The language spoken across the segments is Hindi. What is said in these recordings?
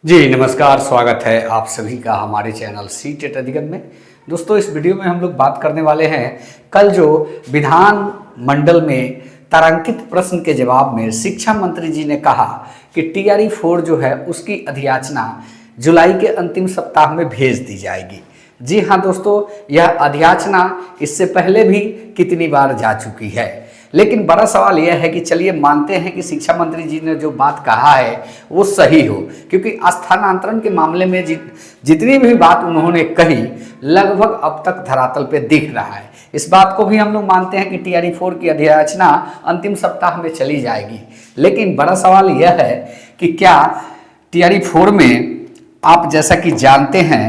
जी नमस्कार, स्वागत है आप सभी का हमारे चैनल सी टेट अधिगम में। दोस्तों, इस वीडियो में हम लोग बात करने वाले हैं कल जो विधान मंडल में तारांकित प्रश्न के जवाब में शिक्षा मंत्री जी ने कहा कि टीआरई 4 जो है उसकी अधियाचना जुलाई के अंतिम सप्ताह में भेज दी जाएगी। जी हाँ दोस्तों, यह अधियाचना इससे पहले भी कितनी बार जा चुकी है, लेकिन बड़ा सवाल यह है कि चलिए मानते हैं कि शिक्षा मंत्री जी ने जो बात कहा है वो सही हो, क्योंकि स्थानांतरण के मामले में जितनी भी बात उन्होंने कही लगभग अब तक धरातल पे दिख रहा है। इस बात को भी हम लोग मानते हैं कि टीआरई 4 की अधियाचना अंतिम सप्ताह में चली जाएगी, लेकिन बड़ा सवाल यह है कि क्या टीआरई 4 में आप जैसा कि जानते हैं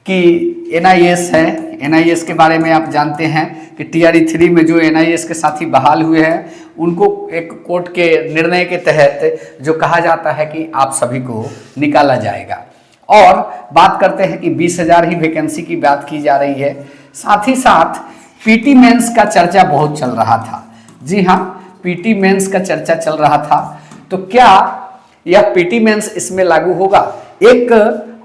कि एनआईएस है, एनआईएस के बारे में आप जानते हैं कि टीआरई 3 में जो एनआईएस के साथी बहाल हुए हैं उनको एक कोर्ट के निर्णय के तहत जो कहा जाता है कि आप सभी को निकाला जाएगा। और बात करते हैं कि 20,000 ही वैकेंसी की बात की जा रही है। साथ ही साथ पीटी मेंस का चर्चा बहुत चल रहा था। जी हाँ, पीटी मेंस का चर्चा चल रहा था। तो क्या यह पीटी मेंस इसमें लागू होगा? एक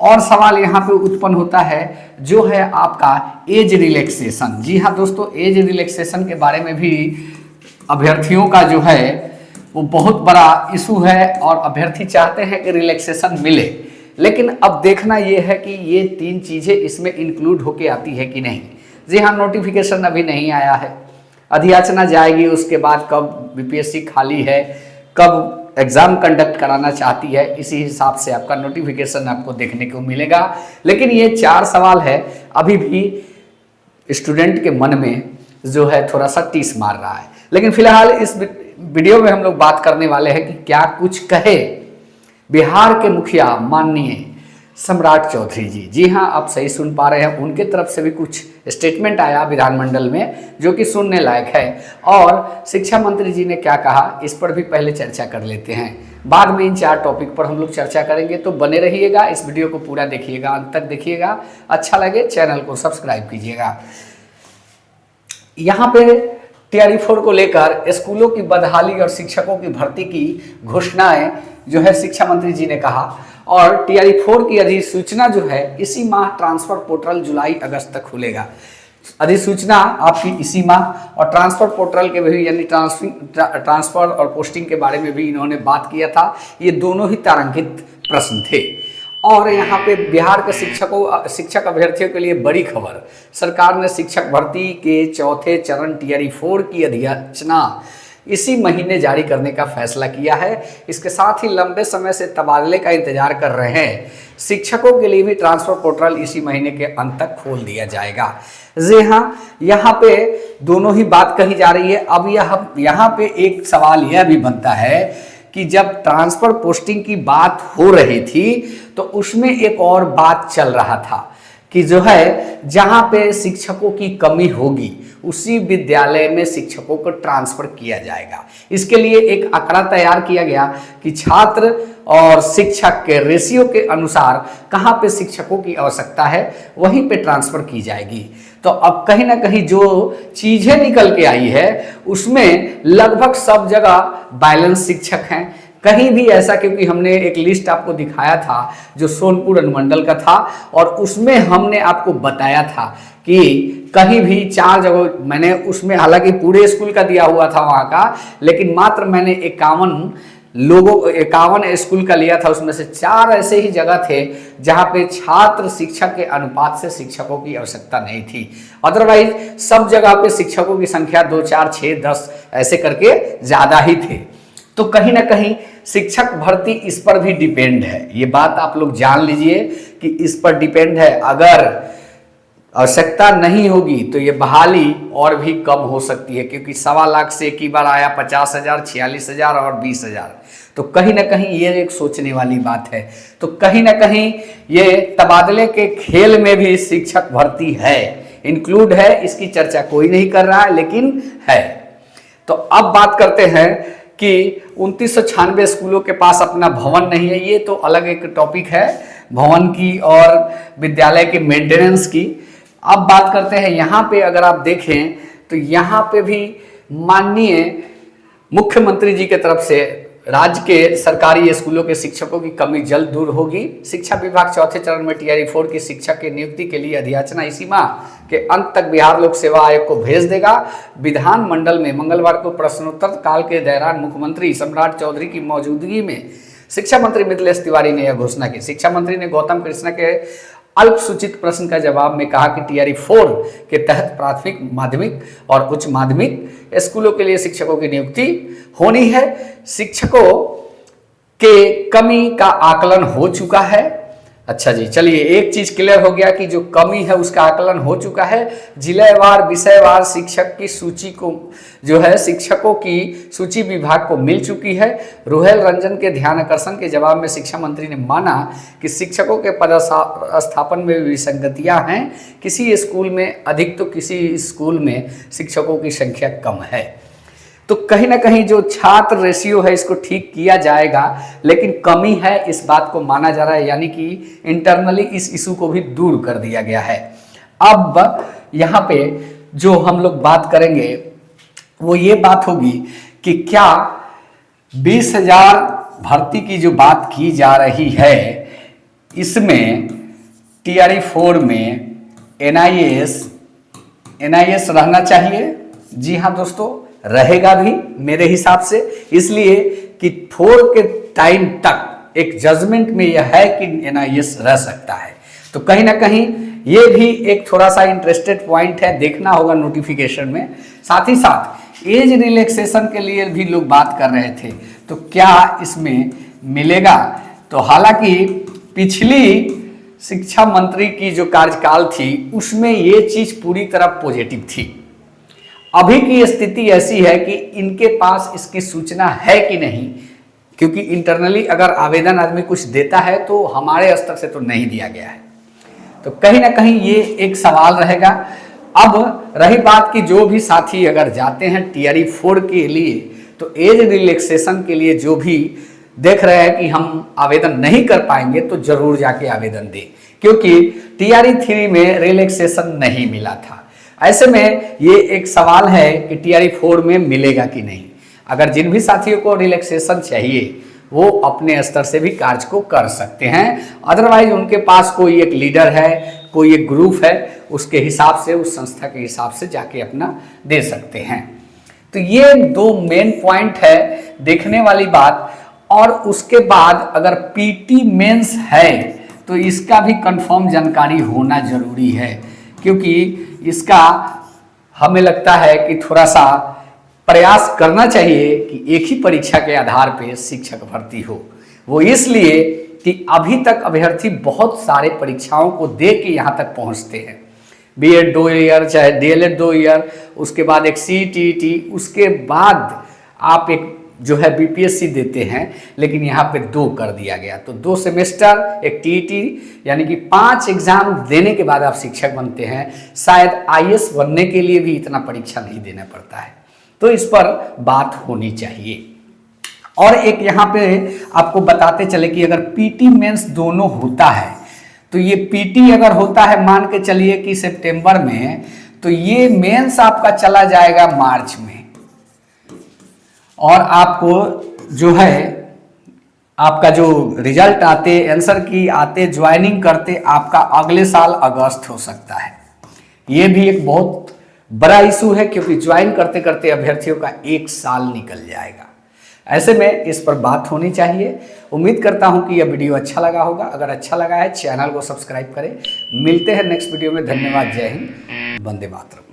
और सवाल यहाँ पे उत्पन्न होता है जो है आपका एज रिलैक्सेशन। जी हाँ दोस्तों, एज रिलैक्सेशन के बारे में भी अभ्यर्थियों का जो है वो बहुत बड़ा इशू है और अभ्यर्थी चाहते हैं कि रिलैक्सेशन मिले, लेकिन अब देखना ये है कि ये 3 चीज़ें इसमें इंक्लूड होके आती है कि नहीं। जी हाँ, नोटिफिकेशन अभी नहीं आया है, अधियाचना जाएगी, उसके बाद कब बीपीएससी खाली है, कब एग्जाम कंडक्ट कराना चाहती है, इसी हिसाब से आपका नोटिफिकेशन आपको देखने को मिलेगा। लेकिन ये 4 सवाल है अभी भी स्टूडेंट के मन में जो है थोड़ा सा टीस मार रहा है। लेकिन फिलहाल इस वीडियो में हम लोग बात करने वाले हैं कि क्या कुछ कहे बिहार के मुखिया माननीय सम्राट चौधरी जी। जी हाँ, आप सही सुन पा रहे हैं, उनके तरफ से भी कुछ स्टेटमेंट आया विधानमंडल में जो कि सुनने लायक है। और शिक्षा मंत्री जी ने क्या कहा इस पर भी पहले चर्चा कर लेते हैं, बाद में इन 4 टॉपिक पर हम लोग चर्चा करेंगे। तो बने रहिएगा, इस वीडियो को पूरा देखिएगा, अंत तक देखिएगा, अच्छा लगे चैनल को सब्सक्राइब कीजिएगा। यहाँ पे टीआरई 4 को लेकर स्कूलों की बदहाली और शिक्षकों की भर्ती की घोषणाएं जो है शिक्षा मंत्री जी ने कहा, और टीआरई 4 की अधिसूचना जो है इसी माह ट्रांसफर पोर्टल जुलाई अगस्त तक खुलेगा। अधिसूचना आपकी इसी माह, और ट्रांसफर पोर्टल के भी यानी ट्रांसफर और पोस्टिंग के बारे में भी इन्होंने बात किया था। ये दोनों ही तारांकित प्रश्न थे। और यहाँ पे बिहार के शिक्षक अभ्यर्थियों के लिए बड़ी खबर, सरकार ने शिक्षक भर्ती के 4थे चरण टीआरई 4 की अधिसूचना इसी महीने जारी करने का फैसला किया है। इसके साथ ही लंबे समय से तबादले का इंतजार कर रहे हैं शिक्षकों के लिए भी ट्रांसफर पोर्टल इसी महीने के अंत तक खोल दिया जाएगा। जी हाँ, यहाँ पे दोनों ही बात कही जा रही है। अब यहाँ पे एक सवाल यह भी बनता है कि जब ट्रांसफर पोस्टिंग की बात हो रही थी तो उसमें एक और बात चल रहा था कि जो है जहाँ पे शिक्षकों की कमी होगी उसी विद्यालय में शिक्षकों को ट्रांसफर किया जाएगा। इसके लिए एक आंकड़ा तैयार किया गया कि छात्र और शिक्षक के रेशियो के अनुसार कहाँ पे शिक्षकों की आवश्यकता है वहीं पे ट्रांसफर की जाएगी। तो अब कहीं ना कहीं जो चीजें निकल के आई है उसमें लगभग सब जगह बैलेंस शिक्षक हैं। कहीं भी ऐसा, क्योंकि हमने एक लिस्ट आपको दिखाया था जो सोनपुर अनुमंडल का था, और उसमें हमने आपको बताया था कि कहीं भी 4 जगह मैंने उसमें, हालांकि पूरे स्कूल का दिया हुआ था वहाँ का, लेकिन मात्र मैंने 51 स्कूल का लिया था। उसमें से 4 ऐसे ही जगह थे जहाँ पे छात्र शिक्षक के अनुपात से शिक्षकों की आवश्यकता नहीं थी। अदरवाइज सब जगह पे शिक्षकों की संख्या 2, 4, 6, 10 ऐसे करके ज़्यादा ही थे। तो कहीं ना कहीं शिक्षक भर्ती इस पर भी डिपेंड है, ये बात आप लोग जान लीजिए कि इस पर डिपेंड है। अगर आवश्यकता नहीं होगी तो ये बहाली और भी कम हो सकती है, क्योंकि 1.25 लाख से एक ही बार आया 50,000, 46,000 और 20,000। तो कहीं ना कहीं ये एक सोचने वाली बात है। तो कहीं ना कहीं ये तबादले के खेल में भी शिक्षक भर्ती है, इंक्लूड है, इसकी चर्चा कोई नहीं कर रहा है लेकिन है। तो अब बात करते हैं कि 2996 स्कूलों के पास अपना भवन नहीं है। ये तो अलग एक टॉपिक है, भवन की और विद्यालय के मेंटेनेंस की। अब बात करते हैं यहाँ पे, अगर आप देखें तो यहाँ पे भी माननीय मुख्यमंत्री जी के तरफ से राज्य के सरकारी स्कूलों के शिक्षकों की कमी जल्द दूर होगी। शिक्षा विभाग चौथे चरण में टीआरई 4 की शिक्षक की नियुक्ति के लिए अधियाचना इसी माह के अंत तक बिहार लोक सेवा आयोग को भेज देगा। विधानमंडल में मंगलवार को प्रश्नोत्तर काल के दौरान मुख्यमंत्री सम्राट चौधरी की मौजूदगी में शिक्षा मंत्री मिथिलेश तिवारी ने यह घोषणा की। शिक्षा मंत्री ने गौतम कृष्णा के अल्पसूचित प्रश्न का जवाब में कहा कि टीआरई 4 के तहत प्राथमिक, माध्यमिक और उच्च माध्यमिक स्कूलों के लिए शिक्षकों की नियुक्ति होनी है। शिक्षकों के कमी का आकलन हो चुका है। अच्छा जी, चलिए एक चीज क्लियर हो गया कि जो कमी है उसका आकलन हो चुका है। जिलावार विषयवार शिक्षक की सूची को जो है शिक्षकों की सूची विभाग को मिल चुकी है। रुहेल रंजन के ध्यान आकर्षण के जवाब में शिक्षा मंत्री ने माना कि शिक्षकों के पदस्थापन में विसंगतियां हैं। किसी स्कूल में अधिक तो किसी स्कूल में शिक्षकों की संख्या कम है। तो कहीं ना कहीं जो छात्र रेशियो है इसको ठीक किया जाएगा, लेकिन कमी है इस बात को माना जा रहा है, यानी कि इंटरनली इस इशू को भी दूर कर दिया गया है। अब यहाँ पे जो हम लोग बात करेंगे वो ये बात होगी कि क्या 20,000 भर्ती की जो बात की जा रही है इसमें टीआरई 4 में एनआईएएस रहना चाहिए। जी हाँ दोस्तों, रहेगा भी मेरे हिसाब से, इसलिए कि 4 के टाइम तक एक जजमेंट में यह है कि एनआईएस रह सकता है। तो कहीं ना कहीं ये भी एक थोड़ा सा इंटरेस्टेड पॉइंट है, देखना होगा नोटिफिकेशन में। साथ ही साथ एज रिलैक्सेशन के लिए भी लोग बात कर रहे थे, तो क्या इसमें मिलेगा? तो हालांकि पिछली शिक्षा मंत्री की जो कार्यकाल थी उसमें ये चीज पूरी तरह पॉजिटिव थी। अभी की स्थिति ऐसी है कि इनके पास इसकी सूचना है कि नहीं, क्योंकि इंटरनली अगर आवेदन आदमी कुछ देता है तो हमारे स्तर से तो नहीं दिया गया है। तो कहीं ना कहीं ये एक सवाल रहेगा। अब रही बात कि जो भी साथी अगर जाते हैं टीआरई 4 के लिए, तो एज रिलैक्सेशन के लिए जो भी देख रहे हैं कि हम आवेदन नहीं कर पाएंगे तो जरूर जाके आवेदन दें, क्योंकि टीआरई 3 में रिलैक्सेशन नहीं मिला था। ऐसे में ये एक सवाल है कि टीआरई 4 में मिलेगा कि नहीं। अगर जिन भी साथियों को रिलैक्सेशन चाहिए वो अपने स्तर से भी कार्य को कर सकते हैं, अदरवाइज उनके पास कोई एक लीडर है, कोई एक ग्रुप है, उसके हिसाब से, उस संस्था के हिसाब से जाके अपना दे सकते हैं। तो ये 2 मेन पॉइंट है देखने वाली बात। और उसके बाद अगर पीटी मेंस है तो इसका भी कंफर्म जानकारी होना जरूरी है, क्योंकि इसका हमें लगता है कि थोड़ा सा प्रयास करना चाहिए कि एक ही परीक्षा के आधार पे शिक्षक भर्ती हो। वो इसलिए कि अभी तक अभ्यर्थी बहुत सारे परीक्षाओं को दे के यहाँ तक पहुँचते हैं। बीएड 2 ईयर, चाहे डीएलएड 2 ईयर, उसके बाद एक सीटीटी, उसके बाद आप एक जो है बीपीएससी देते हैं, लेकिन यहाँ पे 2 कर दिया गया। तो 2 सेमेस्टर, एक टीईटी, यानी कि 5 एग्जाम देने के बाद आप शिक्षक बनते हैं। शायद आईएएस बनने के लिए भी इतना परीक्षा नहीं देना पड़ता है। तो इस पर बात होनी चाहिए। और एक यहाँ पे आपको बताते चले कि अगर पीटी मेंस दोनों होता है, तो ये पीटी अगर होता है मान के चलिए कि सितंबर में, तो ये मेंस आपका चला जाएगा मार्च में, और आपको जो है आपका जो रिजल्ट आते, आंसर की आते, ज्वाइनिंग करते आपका अगले साल अगस्त हो सकता है। ये भी एक बहुत बड़ा इशू है, क्योंकि ज्वाइन करते करते अभ्यर्थियों का 1 साल निकल जाएगा। ऐसे में इस पर बात होनी चाहिए। उम्मीद करता हूं कि यह वीडियो अच्छा लगा होगा। अगर अच्छा लगा है चैनल को सब्सक्राइब करें। मिलते हैं नेक्स्ट वीडियो में। धन्यवाद। जय हिंद। वंदे मातरम।